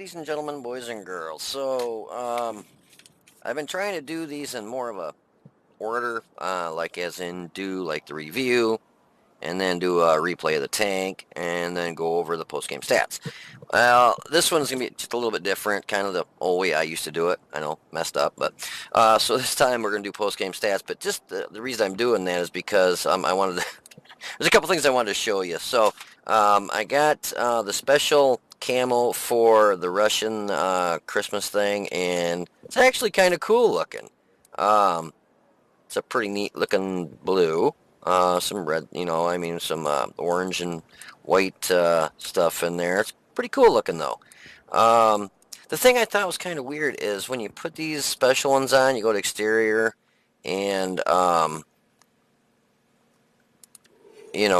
ladies and gentlemen, boys and girls. I've been trying to do these in more of a order, like as in do like the review, and then do a replay of the tank, and then go over the post-game stats. Well, this one's gonna be just a little bit different, kind of the old way I used to do it. I know, messed up, but so this time we're gonna do post-game stats. But just the reason I'm doing that is because I wanted to. There's a couple things I wanted to show you. I got the special camo for the Russian Christmas thing, and it's actually kind of cool looking. Um, it's a pretty neat looking blue. Some red, some orange and white stuff in there. It's pretty cool looking though. The thing I thought was kind of weird is when you put these special ones on, you go to exterior, and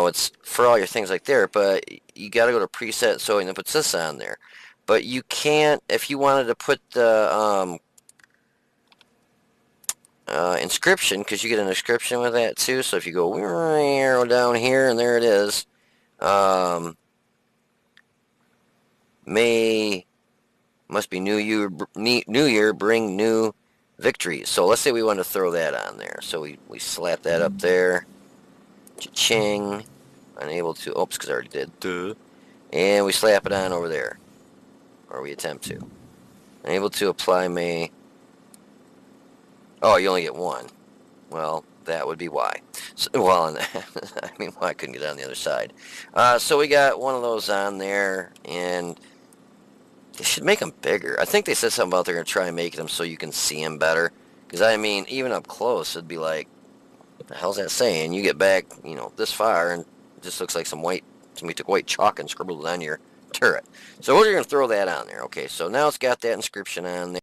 it's for all your things like there, but you got to go to preset, so it puts this on there. But you can't, if you wanted to put the inscription, because you get an inscription with that too. So if you go arrow down here, and there it is, May must be New Year, bring new victories. So let's say we want to throw that on there. So we slap that up there. Cha-ching. Unable to. Oops, because I already did. Duh. And we slap it on over there. Or we attempt to. Unable to apply May. Oh, you only get one. Well, that would be why. So, well, I couldn't get on the other side. So we got one of those on there, and they should make them bigger. I think they said something about they're going to try and make them so you can see them better. Because, even up close, it'd be like, what the hell's that saying? You get back, this far, and it just looks like somebody took white chalk and scribbled it on your turret. So we're going to throw that on there. Okay, so now it's got that inscription on there.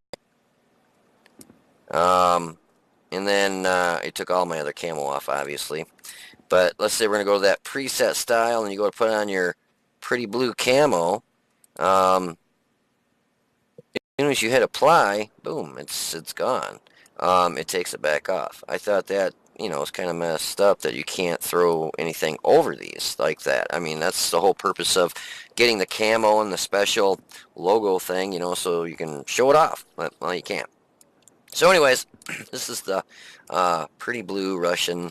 And then it took all my other camo off, obviously. But let's say we're going to go to that preset style, and you go to put on your pretty blue camo. As soon as you hit apply, boom, it's gone. It takes it back off. I thought that, it's kind of messed up that you can't throw anything over these like that. That's the whole purpose of getting the camo and the special logo thing, so you can show it off. But, well, you can't. So anyways, this is the pretty blue Russian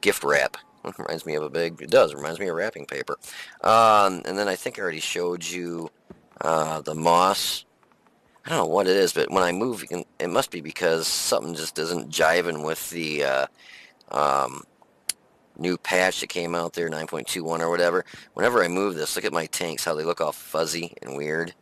gift wrap. It reminds me of it reminds me of wrapping paper. And then I think I already showed you the moss. I don't know what it is, but when I move, it must be because something just isn't jiving with the new patch that came out there, 9.21 or whatever. Whenever I move this, look at my tanks, how they look all fuzzy and weird.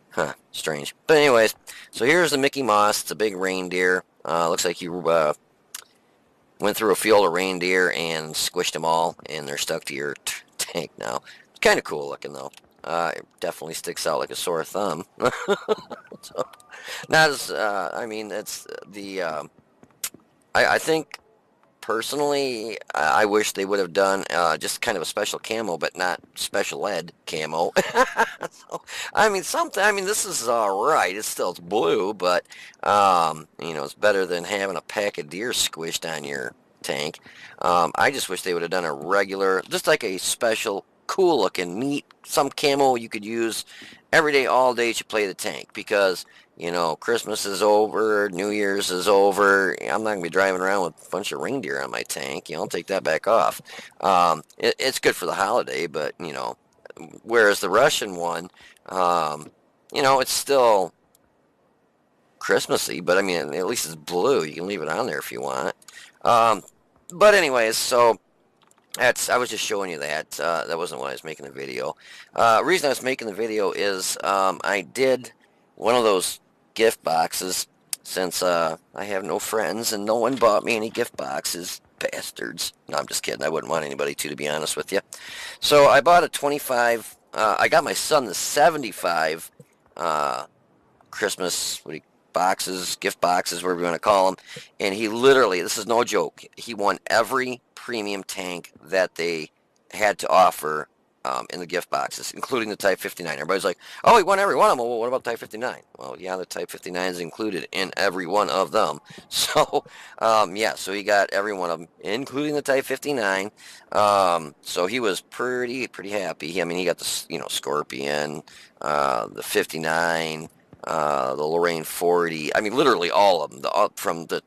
Huh, strange. But anyways, so here's the Mickey Mouse. It's a big reindeer. Looks like you went through a field of reindeer and squished them all, and they're stuck to your tank now. It's kind of cool looking, though. It definitely sticks out like a sore thumb. So, not as, it's the, I think, personally, I wish they would have done just kind of a special camo, but not special ed camo. So, this is alright. It's blue, but, it's better than having a pack of deer squished on your tank. I just wish they would have done a regular, just like a special, cool looking, neat, some camo you could use every day, all day to play the tank, because Christmas is over, New Year's is over. I'm not going to be driving around with a bunch of reindeer on my tank. I'll take that back off. It's good for the holiday, but, whereas the Russian one, it's still Christmassy, but, at least it's blue. You can leave it on there if you want. But anyways, so I was just showing you that. That wasn't why I was making the video. Reason I was making the video is I did one of those gift boxes, since I have no friends and no one bought me any gift boxes. Bastards. No, I'm just kidding. I wouldn't want anybody to be honest with you. So I bought a 25. I got my son the 75 Christmas gift boxes, whatever you want to call them. And he literally, this is no joke, he won every premium tank that they had to offer in the gift boxes, including the Type 59. Everybody's like, oh, he won every one of them. Well, what about Type 59? Well, yeah, the Type 59 is included in every one of them. So, yeah, so he got every one of them, including the Type 59. So he was pretty happy. I mean, he got the, Scorpion, the 59, the Lorraine 40. I mean, literally all of them. Up from the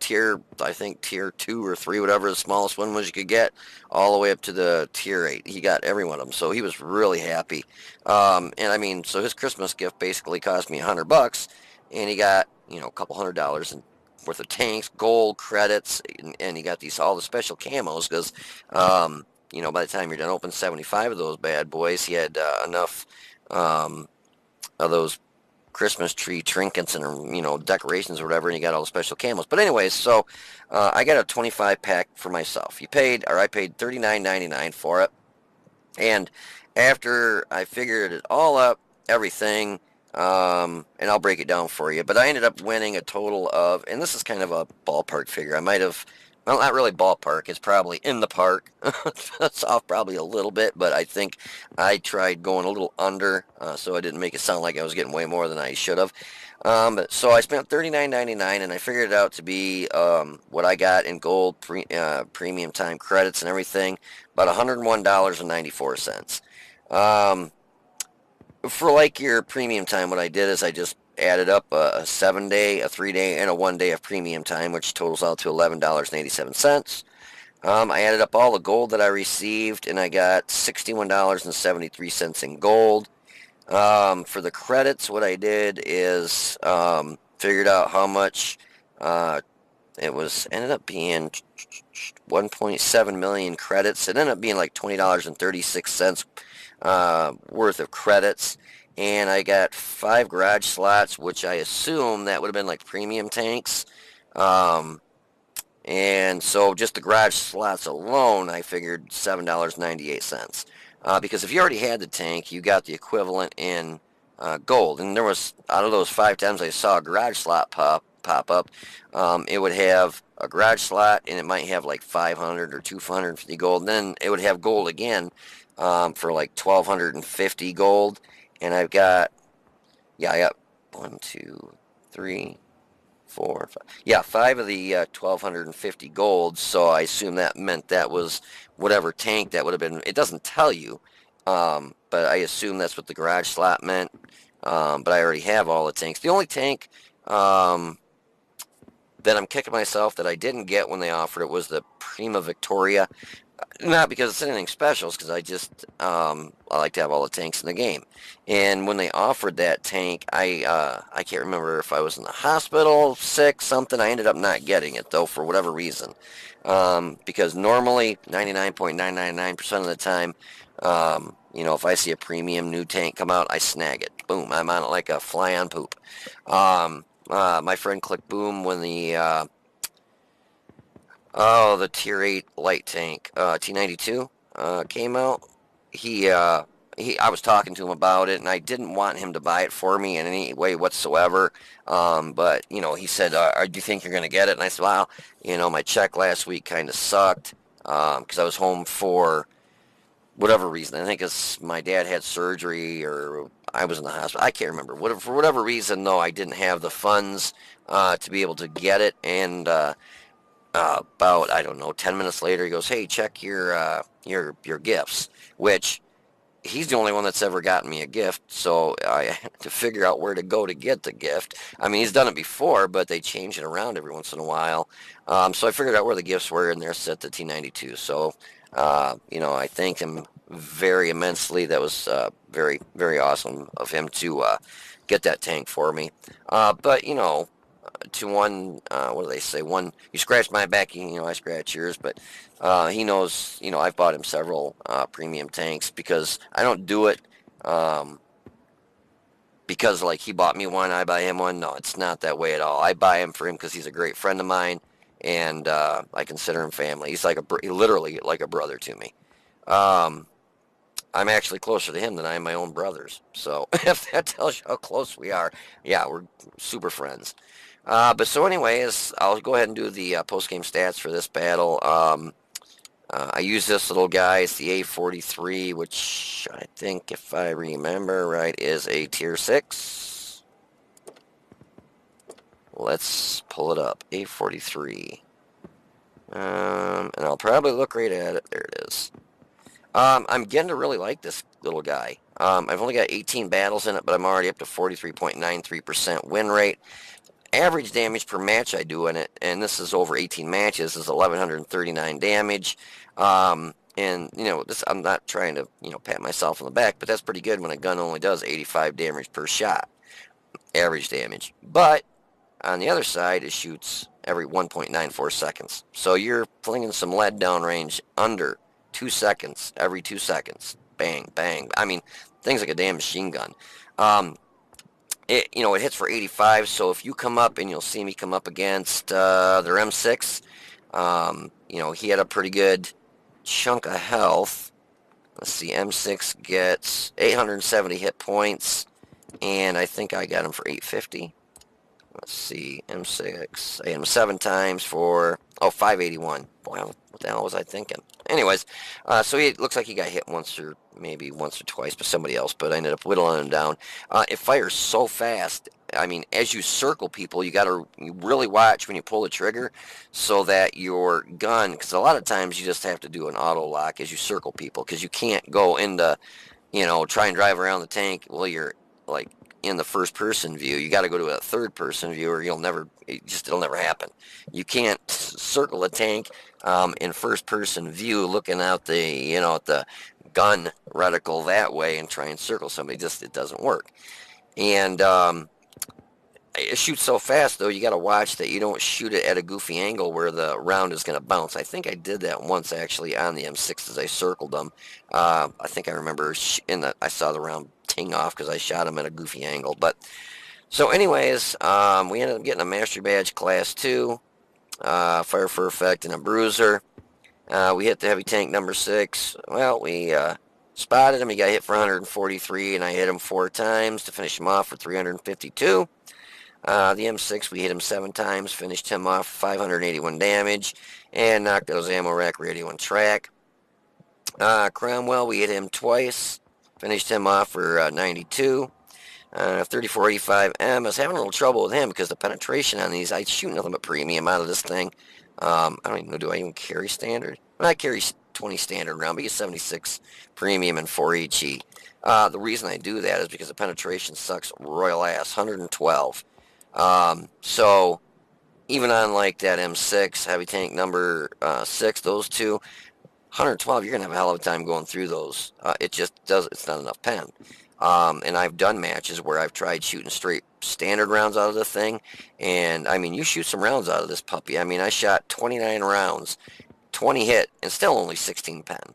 I think tier 2 or 3, whatever the smallest one was you could get, all the way up to the tier 8. He got every one of them, so he was really happy. And I mean, so his Christmas gift basically cost me $100, and he got, a couple $100 worth of tanks, gold credits, and he got all the special camos because, by the time you're done opening 75 of those bad boys, he had enough of those Christmas tree trinkets and decorations or whatever, and you got all the special camos. But anyways, so I got a 25 pack for myself. I paid $39.99 for it, and after I figured it all up, everything, and I'll break it down for you, but I ended up winning a total of, and this is kind of a ballpark figure. I might have, well, not really ballpark. It's probably in the park. It's off probably a little bit, but I think I tried going a little under, so I didn't make it sound like I was getting way more than I should have. So I spent $39.99, and I figured it out to be what I got in gold premium time credits and everything, about $101.94. For like your premium time, what I did is I just added up a 7-day, a 3-day, and a 1-day of premium time, which totals out to $11.87. I added up all the gold that I received, and I got $61.73 in gold. For the credits, what I did is figured out how much ended up being 1.7 million credits. It ended up being like $20.36 worth of credits, and I got 5 garage slots, which I assume that would have been like premium tanks. And so just the garage slots alone, I figured $7.98. Because if you already had the tank, you got the equivalent in gold. And there was, out of those 5 times I saw a garage slot pop up, it would have a garage slot, and it might have like 500 or 250 gold. And then it would have gold again for like 1,250 gold. And I got 1, 2, 3, 4, 5. Yeah, 5 of the 1,250 gold. So I assume that meant that was whatever tank that would have been. It doesn't tell you, but I assume that's what the garage slot meant. But I already have all the tanks. The only tank that I'm kicking myself that I didn't get when they offered it was the Prima Victoria. Not because it's anything special, it's because I like to have all the tanks in the game. And when they offered that tank, I can't remember if I was in the hospital, sick, something. I ended up not getting it, though, for whatever reason. Because normally, 99.999% of the time, if I see a premium new tank come out, I snag it. Boom, I'm on it like a fly on poop. My friend clicked boom when the tier 8 light tank, T92, came out. I was talking to him about it, and I didn't want him to buy it for me in any way whatsoever. But, he said, do you think you're going to get it? And I said, well, my check last week kind of sucked, because I was home for whatever reason. I think it's my dad had surgery, or I was in the hospital. I can't remember. For whatever reason, though, I didn't have the funds to be able to get it, and about, I don't know, 10 minutes later, he goes, hey, check your gifts, which he's the only one that's ever gotten me a gift, so I had to figure out where to go to get the gift. I mean, he's done it before, but they change it around every once in a while. So I figured out where the gifts were, and they're set to T92. So, I thank him very immensely. That was very, very awesome of him to get that tank for me. But, to one, what do they say? One, you scratch my back, I scratch yours. But he knows, I've bought him several premium tanks because I don't do it because like he bought me one, I buy him one. No, it's not that way at all. I buy him for him because he's a great friend of mine, and I consider him family. He's literally like a brother to me. I'm actually closer to him than I am my own brothers. So if that tells you how close we are, yeah, we're super friends. But so anyways, I'll go ahead and do the post-game stats for this battle. I use this little guy. It's the A43, which I think, if I remember right, is a tier 6. Let's pull it up. A43. And I'll probably look right at it. There it is. I'm getting to really like this little guy. I've only got 18 battles in it, but I'm already up to 43.93% win rate. Average damage per match I do in it, and this is over 18 matches, is 1,139 damage. And, you know, this, I'm not trying to, you know, pat myself on the back, but that's pretty good when a gun only does 85 damage per shot, average damage. But on the other side, it shoots every 1.94 seconds. So you're flinging some lead downrange under 2 seconds, every 2 seconds. Bang, bang. I mean, things like a damn machine gun. You know, it hits for 85, so if you come up, and you'll see me come up against their M6, you know, he had a pretty good chunk of health. Let's see, M6 gets 870 hit points, and I think I got him for 850. Let's see, M6, I hit him 7 times for, 581. Boy, what the hell was I thinking? Anyways, so it looks like he got hit once or maybe once or twice by somebody else, but I ended up whittling him down. It fires so fast. I mean, as you circle people, you got to really watch when you pull the trigger so that your gun, because a lot of times you just have to do an auto lock as you circle people, because you can't go into, you know, try and drive around the tank while you're like in the first person view. You got to go to a third person view, or it'll never happen. You can't circle a tank in first person view looking out the, you know, at the gun reticle that way and try and circle somebody. Just, it doesn't work. And it shoots so fast, though, you got to watch that you don't shoot it at a goofy angle where the round is going to bounce. I think I did that once, actually, on the M6 as I circled them. I think I remember I saw the round ting off because I shot him at a goofy angle. But so anyways, we ended up getting a Mastery Badge Class 2, Fire for Effect, and a Bruiser. We hit the heavy tank number 6. Well, we spotted him. He got hit for 143, and I hit him 4 times to finish him off for 352. The M6, we hit him 7 times, finished him off 581 damage, and knocked out his ammo rack, radio, and track. Cromwell, we hit him twice, finished him off for 92. 3485M, I was having a little trouble with him because the penetration on these, I shoot nothing but premium out of this thing. I don't even know, do I even carry standard? Well, I carry 20 standard round, but you get 76 premium and 4 HE. The reason I do that is because the penetration sucks royal ass, 112. So even on like that M6, heavy tank number 6, those two, 112, you're going to have a hell of a time going through those. It just does, it's not enough pen. And I've done matches where I've tried shooting straight standard rounds out of the thing, and I mean, you shoot some rounds out of this puppy. I mean, I shot 29 rounds, 20 hit, and still only 16 pen.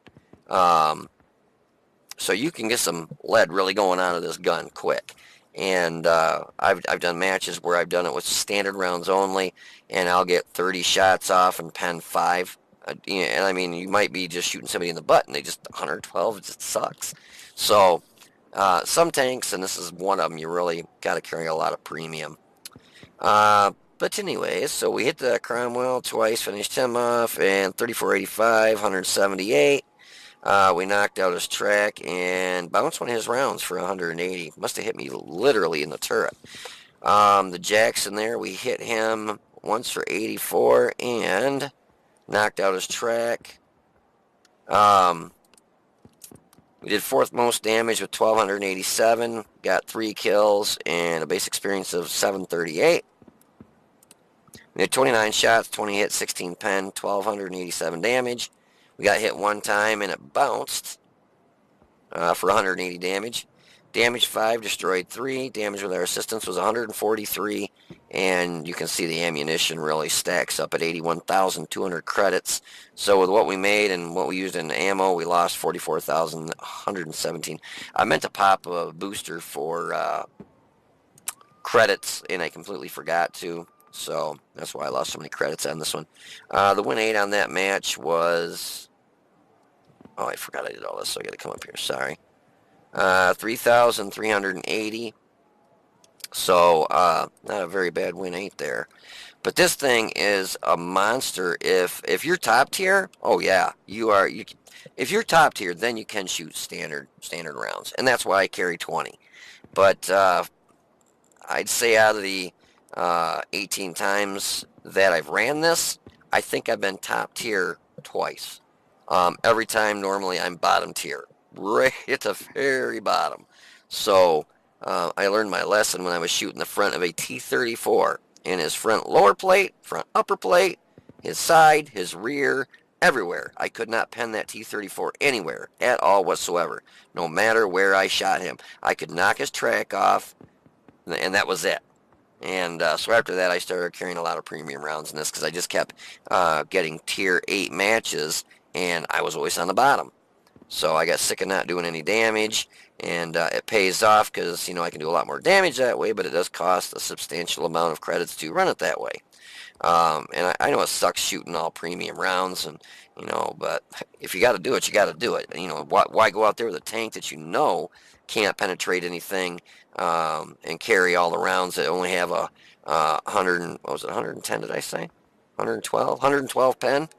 So you can get some lead really going out of this gun quick. And I've done matches where I've done it with standard rounds only, and I'll get 30 shots off and pen 5. And I mean, you might be just shooting somebody in the butt, and they just 112. It just sucks. So some tanks, and this is one of them, you really got to carry a lot of premium. But anyways, so we hit the Cromwell twice, finished him off, and 3485, 178. We knocked out his track and bounced one of his rounds for 180. Must have hit me literally in the turret. The Jackson there, we hit him once for 84 and knocked out his track. We did 4th most damage with 1,287. Got 3 kills and a base experience of 738. We had 29 shots, 20 hits, 16 pen, 1,287 damage. We got hit 1 time and it bounced for 180 damage. Damage 5, destroyed 3. Damage with our assistance was 143. And you can see the ammunition really stacks up at 81,200 credits. So with what we made and what we used in ammo, we lost 44,117. I meant to pop a booster for credits, and I completely forgot to. So that's why I lost so many credits on this one. The win 8 on that match was... Oh, I forgot I did all this, so I got to come up here. Sorry. 3,380. So, not a very bad win ain't there. But this thing is a monster. If you're top tier, oh yeah, you are. If you're top tier, then you can shoot standard rounds, and that's why I carry 20. But I'd say out of the 18 times that I've ran this, I think I've been top tier twice. Every time, normally I'm bottom tier, right at the very bottom. So I learned my lesson when I was shooting the front of a T-34 in his front lower plate, front upper plate, his side, his rear, everywhere. I could not pen that T-34 anywhere at all whatsoever, no matter where I shot him. I could knock his track off, and that was it. And so after that, I started carrying a lot of premium rounds in this because I just kept getting tier 8 matches, and I was always on the bottom. So I got sick of not doing any damage, and it pays off because, I can do a lot more damage that way, but it does cost a substantial amount of credits to run it that way. And I know it sucks shooting all premium rounds, and but if you got to do it, you got to do it. Why go out there with a tank that can't penetrate anything, and carry all the rounds that only have a 110? Did I say 112 pen?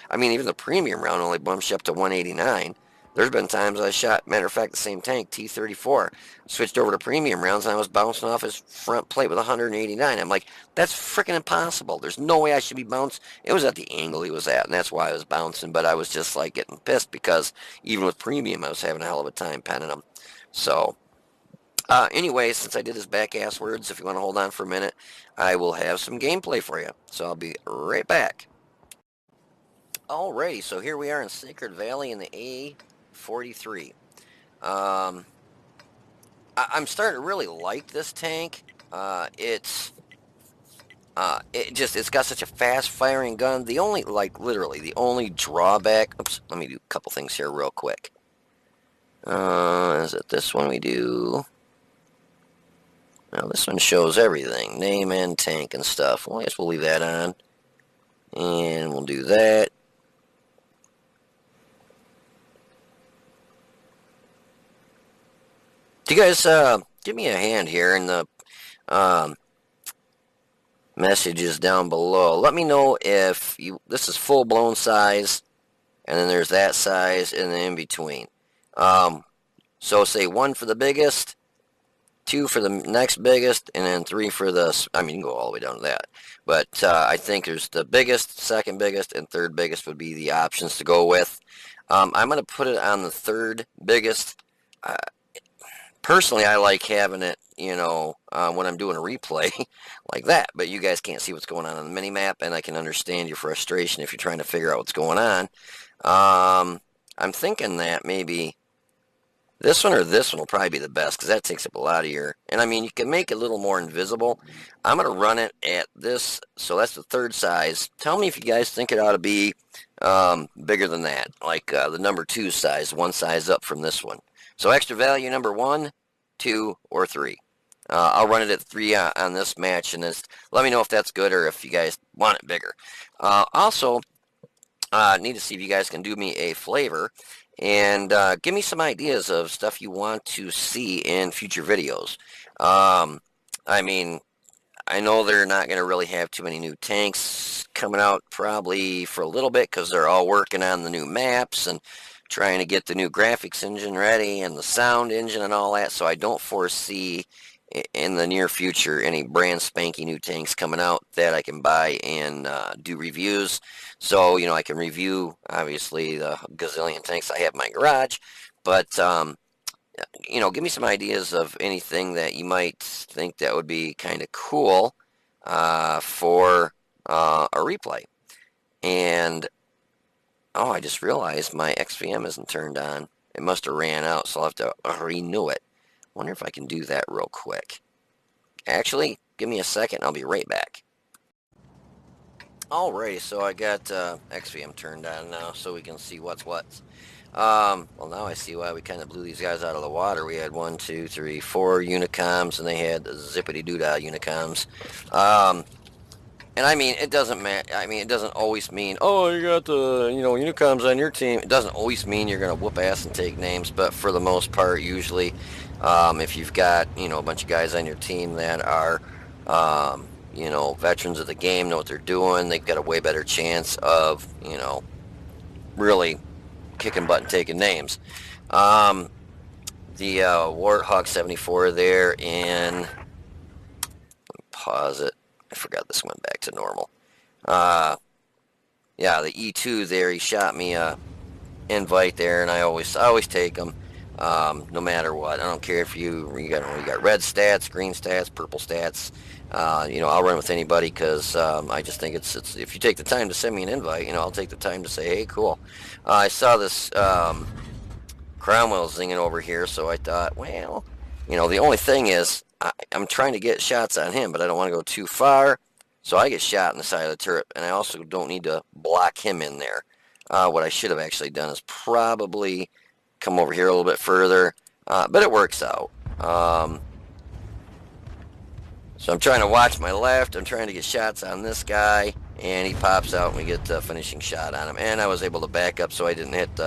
I mean, even the premium round only bumps you up to 189. There's been times I shot, matter of fact, the same tank, T-34, switched over to premium rounds, and I was bouncing off his front plate with 189. I'm like, that's freaking impossible. There's no way I should be bouncing. It was at the angle he was at, and that's why I was bouncing, but I was just like getting pissed because even with premium, I was having a hell of a time penning them. So, anyway, since I did his back-ass words, if you want to hold on for a minute, I will have some gameplay for you. So I'll be right back. Alrighty, so here we are in Sacred Valley in the A43. I'm starting to really like this tank. It's got such a fast firing gun. The only, literally, the only drawback. Oops, let me do a couple things here real quick. Is it this one we do? Well, this one shows everything, name and tank and stuff. Well, I guess we'll leave that on, and we'll do that. Do you guys give me a hand here in the messages down below? Let me know if this is full blown size, and then there's that size, and then in between. So say 1 for the biggest, 2 for the next biggest, and then 3 for the. I mean, you can go all the way down to that. But I think there's the biggest, second biggest, and third biggest would be the options to go with. I'm going to put it on the third biggest. Personally, I like having it, when I'm doing a replay like that. But you guys can't see what's going on the mini-map, and I can understand your frustration if you're trying to figure out what's going on. I'm thinking that maybe this one or this one will probably be the best because that takes up a lot of your... And, I mean, you can make it a little more invisible. I'm going to run it at this, so that's the third size. Tell me if you guys think it ought to be bigger than that, like the number 2 size, one size up from this one. So extra value number 1, 2, or 3. I'll run it at 3 on this match, and let me know if that's good or if you guys want it bigger. Also, need to see if you guys can do me a flavor and give me some ideas of stuff you want to see in future videos. I mean, I know they're not going to really have too many new tanks coming out probably for a little bit because they're all working on the new maps and trying to get the new graphics engine ready and the sound engine and all that, so I don't foresee in the near future any brand spanking new tanks coming out that I can buy and do reviews. So, I can review, obviously, the gazillion tanks I have in my garage, but, give me some ideas of anything that you might think that would be kind of cool for a replay. And oh, I just realized my XVM isn't turned on. It must have ran out, so I'll have to renew it. Wonder if I can do that real quick. Actually, give me a second. I'll be right back. Alrighty, so I got XVM turned on now, so we can see what's what. Well, now I see why we kind of blew these guys out of the water. We had 1, 2, 3, 4 Unicoms, and they had zippity-doo-dah Unicoms. And I mean, it doesn't matter. I mean, it doesn't always mean, oh, you got the, unicoms on your team. It doesn't always mean you're going to whoop ass and take names, but for the most part, usually, if you've got, a bunch of guys on your team that are, veterans of the game, know what they're doing, they've got a way better chance of, really kicking butt and taking names. Um, the Warthog 74 there in, pause it. I forgot this went back to normal. Uh, yeah, the E2 there, he shot me a invite there, and I always take them, no matter what. I don't care if you got red stats, green stats, purple stats. I'll run with anybody because I just think it's if you take the time to send me an invite, I'll take the time to say, hey, cool. I saw this Cromwell zinging over here, so I thought, well, the only thing is I'm trying to get shots on him, but I don't want to go too far. So I get shot in the side of the turret, and I also don't need to block him in there. What I should have actually done is probably come over here a little bit further, but it works out. So I'm trying to watch my left. I'm trying to get shots on this guy, and he pops out, and we get the finishing shot on him. And I was able to back up so I didn't hit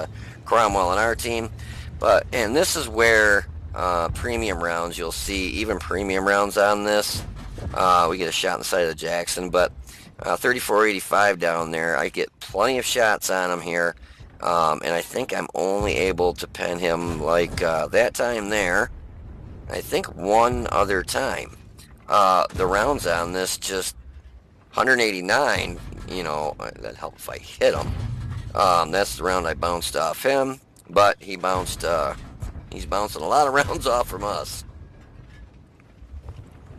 Cromwell on our team. And this is where premium rounds, you'll see even premium rounds on this. We get a shot in the side of the Jackson, but 3485 down there, I get plenty of shots on him here, and I think I'm only able to pen him like that time there. I think one other time. The rounds on this just 189, that'd help if I hit him. That's the round I bounced off him, but he's bouncing a lot of rounds off from us.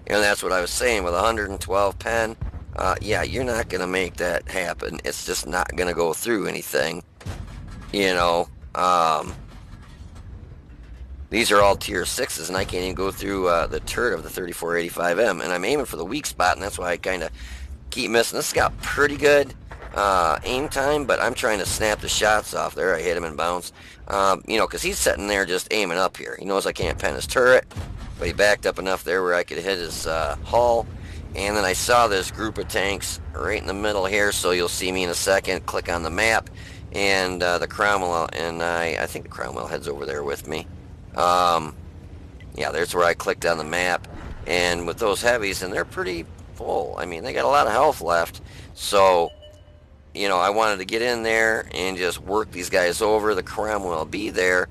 And that's what I was saying with 112 pen. Yeah, you're not going to make that happen. It's just not going to go through anything. These are all tier 6s, and I can't even go through the turret of the 3485M. And I'm aiming for the weak spot, and that's why I kind of keep missing. This got pretty good aim time, but I'm trying to snap the shots off there. I hit him and bounce. Because he's sitting there just aiming up here. He knows I can't pen his turret, but he backed up enough there where I could hit his hull. And then I saw this group of tanks right in the middle here, so you'll see me in a second. Click on the map, and the Cromwell, and I think the Cromwell heads over there with me. Yeah, there's where I clicked on the map, and with those heavies, and they're pretty full. I mean, they got a lot of health left, so I wanted to get in there and just work these guys over. The Cromwell be there.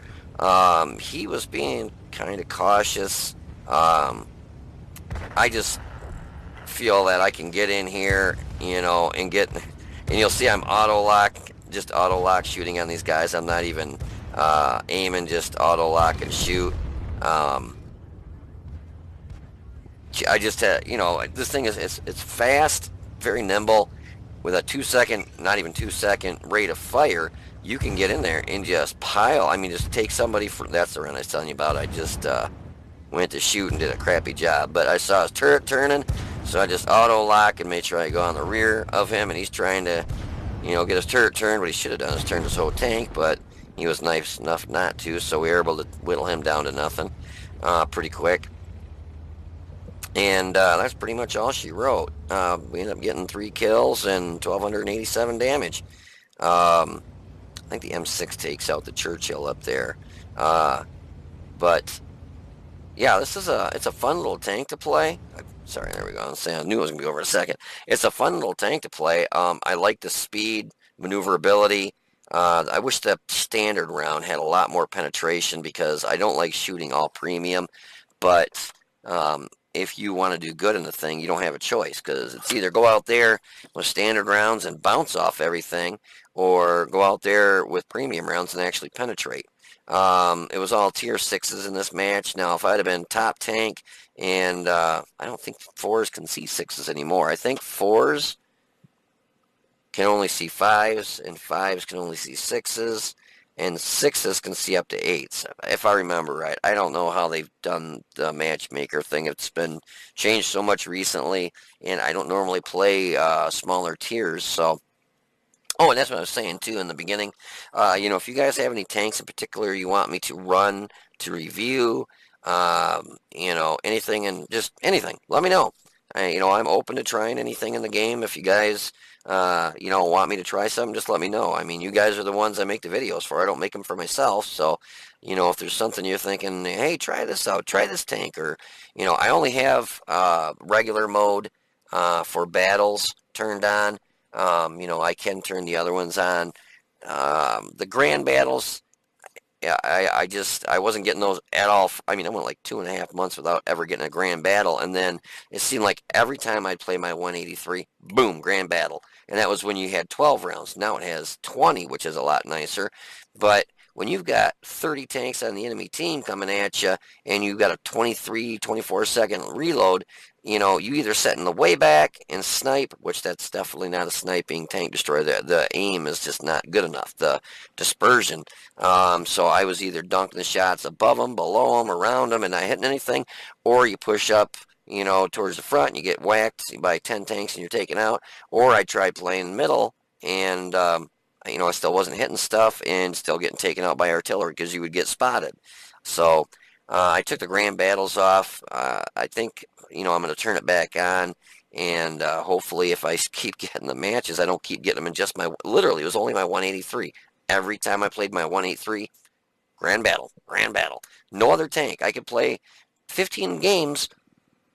He was being kind of cautious. I just feel that I can get in here, and you'll see I'm just auto lock shooting on these guys. I'm not even aiming, just auto lock and shoot. I just this thing it's fast, very nimble, with a 2-second, not even 2-second rate of fire. You can get in there and just pile. I mean, just take somebody for. That's the run I was telling you about. I just went to shoot and did a crappy job, but I saw his turret turning, so I just auto lock and made sure I go on the rear of him, and he's trying to, get his turret turned. What he should have done is turned his whole tank, but he was nice enough not to, so we were able to whittle him down to nothing pretty quick. And that's pretty much all she wrote. We ended up getting 3 kills and 1,287 damage. I think the M6 takes out the Churchill up there. But yeah, it's a fun little tank to play. Sorry, there we go. I knew it was gonna be over in a second. It's a fun little tank to play. I like the speed, maneuverability. I wish the standard round had a lot more penetration because I don't like shooting all premium. But if you want to do good in the thing, you don't have a choice, because it's either go out there with standard rounds and bounce off everything, or go out there with premium rounds and actually penetrate. It was all tier 6s in this match. Now, if I'd have been top tank, and I don't think 4s can see 6s anymore. I think 4s can only see 5s, and 5s can only see 6s, and 6s can see up to 8s, if I remember right. I don't know how they've done the matchmaker thing. It's been changed so much recently, and I don't normally play smaller tiers, so. Oh, and that's what I was saying, too, in the beginning. If you guys have any tanks in particular you want me to run, to review, anything, and just anything, let me know. I'm open to trying anything in the game. If you guys, want me to try something, just let me know. I mean, you guys are the ones I make the videos for. I don't make them for myself. So, if there's something you're thinking, hey, try this out, try this tank, or, I only have regular mode for battles turned on. I can turn the other ones on. The grand battles, yeah, I wasn't getting those at all. I mean, I went like 2.5 months without ever getting a grand battle, and then it seemed like every time I'd play my 183, boom, grand battle. And that was when you had 12 rounds. Now it has 20, which is a lot nicer. But when you've got 30 tanks on the enemy team coming at you, and you've got a 23, 24-second reload, you either set in the way back and snipe, which that's definitely not a sniping tank destroyer. The aim is just not good enough. The dispersion. So I was either dunking the shots above them, below them, around them, and not hitting anything, or you push up, towards the front and you get whacked by 10 tanks and you're taken out, or I tried playing middle and, I still wasn't hitting stuff and still getting taken out by artillery because you would get spotted. So I took the grand battles off. I think, I'm going to turn it back on. And hopefully if I keep getting the matches, I don't keep getting them in just literally, it was only my 183. Every time I played my 183, grand battle, grand battle. No other tank. I could play 15 games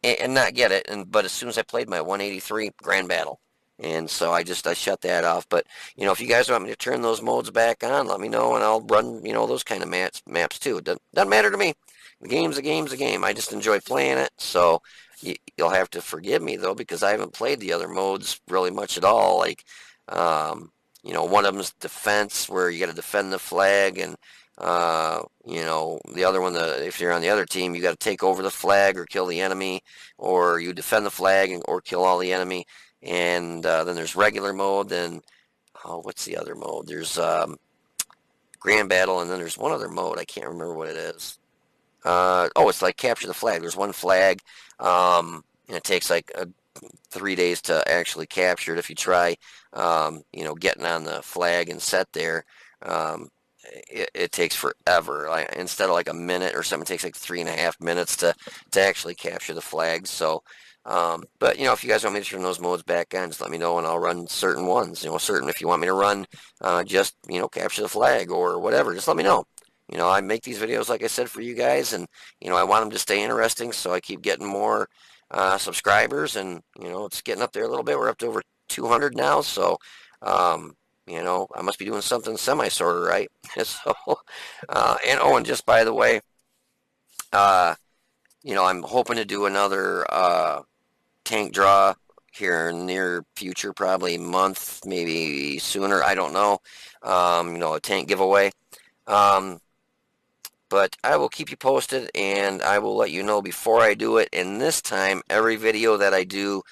and not get it, but as soon as I played my 183, grand battle. And so I shut that off. But, if you guys want me to turn those modes back on, let me know, and I'll run, those kind of maps too. It doesn't matter to me. The game's a game's a game. I just enjoy playing it. So you'll have to forgive me, though, because I haven't played the other modes really much at all. Like, one of them's defense, where you got to defend the flag, and the other one, if you're on the other team, you got to take over the flag or kill the enemy, or you defend the flag or kill all the enemy. And then there's regular mode. Then, what's the other mode? There's grand battle, and then there's one other mode. I can't remember what it is. It's like capture the flag. There's one flag, and it takes like 3 days to actually capture it. If you try, getting on the flag and set there, it takes forever. Instead of like a minute or something, it takes like 3.5 minutes to actually capture the flag. So, but if you guys want me to turn those modes back on, just let me know and I'll run certain ones. If you want me to run, just capture the flag or whatever, just let me know. I make these videos, like I said, for you guys, and I want them to stay interesting, so I keep getting more subscribers, and it's getting up there a little bit. We're up to over 200 now, so I must be doing something semi-sort of right. So, and just by the way, I'm hoping to do another tank draw here in the near future, probably a month, maybe sooner. I don't know. A tank giveaway. But I will keep you posted, and I will let you know before I do it. And this time, every video that I do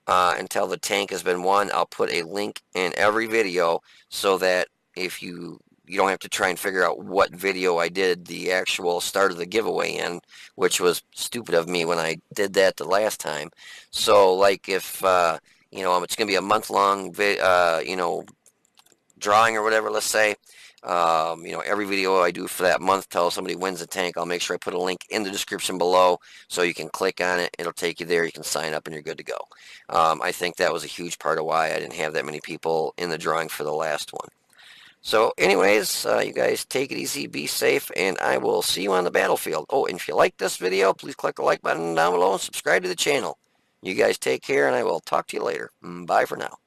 until the tank has been won, I'll put a link in every video, so that if you don't have to try and figure out what video I did the actual start of the giveaway in, which was stupid of me when I did that the last time. So, like, if it's going to be a month-long drawing or whatever, let's say. Every video I do for that month till somebody wins a tank, I'll make sure I put a link in the description below, so you can click on it. It'll take you there. You can sign up and you're good to go. I think that was a huge part of why I didn't have that many people in the drawing for the last one. So anyways, you guys take it easy, be safe, and I will see you on the battlefield. Oh, and if you like this video, please click the like button down below and subscribe to the channel. You guys take care, and I will talk to you later. Bye for now.